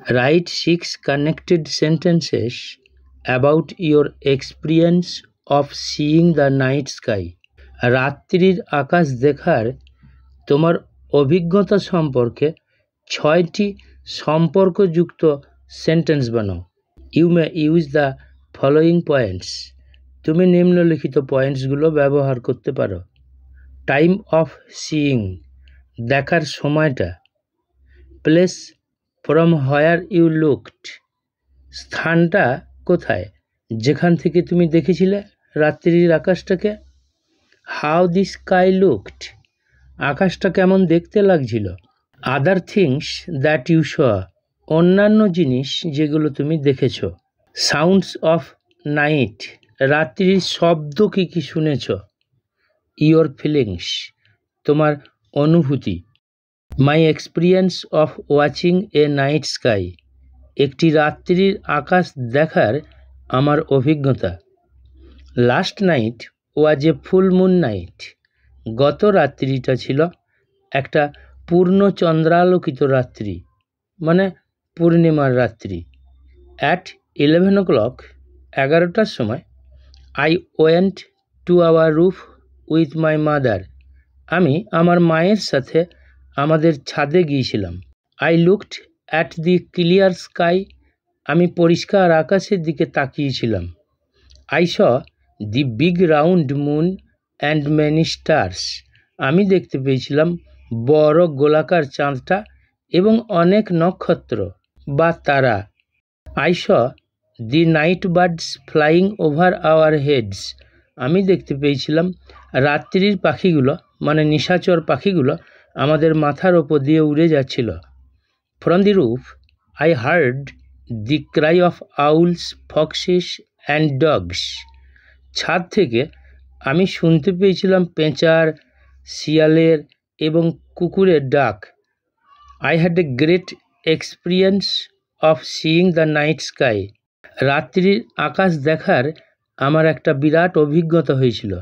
Write 6 connected sentences about your experience of seeing the night sky. রাত্রির আকাশ দেখার তোমার অভিজ্ঞতা সম্পর্কে 6টি সম্পর্কযুক্ত সেন্টেন্স বানাও। You may use the following points. তুমি নিম্নলিখিত পয়েন্টসগুলো ব্যবহার করতে পারো। টাইম অফ সিইং, দেখার সময়টা। Place from where you looked, স্থানটা কোথায় যেখান থেকে তুমি দেখেছিলে রাত্রির আকাশটাকে। হাউ দি স্কাই লুকড, আকাশটা কেমন দেখতে লাগছিল। Other things that you saw, অন্যান্য জিনিস যেগুলো তুমি দেখেছ। সাউন্ডস অফ নাইট, রাত্রির শব্দ কী কী শুনেছ। ইয়োর ফিলিংস, তোমার অনুভূতি। মাই experience of watching a night sky, একটি রাত্রির আকাশ দেখার আমার অভিজ্ঞতা। Last night was A full moon night, গত রাত্রিটা ছিল একটা পূর্ণ চন্দ্রালোকিত রাত্রি, মানে পূর্ণিমার রাত্রি। অ্যাট 11 o'clock, 11টার সময়। I went to our roof with my mother, আমি আমার মায়ের সাথে আমাদের ছাদে গিয়েছিলাম। I looked at the clear sky, আমি পরিষ্কার আকাশের দিকে তাকিয়েছিলাম। I saw the big round moon and many stars, আমি দেখতে পেয়েছিলাম বড় গোলাকার চাঁদটা এবং অনেক নক্ষত্র বা তারা। I saw the night birds flying over our heads, আমি দেখতে পেয়েছিলাম রাত্রির পাখিগুলো মানে নিশাচর পাখিগুলো আমাদের মাথার ওপর দিয়ে উড়ে যাচ্ছিল। From the roof I heard the cry of owls foxes and dogs, ছাদ থেকে আমি শুনতে পেয়েছিলাম পেঁচার, শিয়ালের এবং কুকুরের ডাক। I had a great experience of seeing the night sky, রাত্রির আকাশ দেখার আমার একটা বিরাট অভিজ্ঞতা হয়েছিল।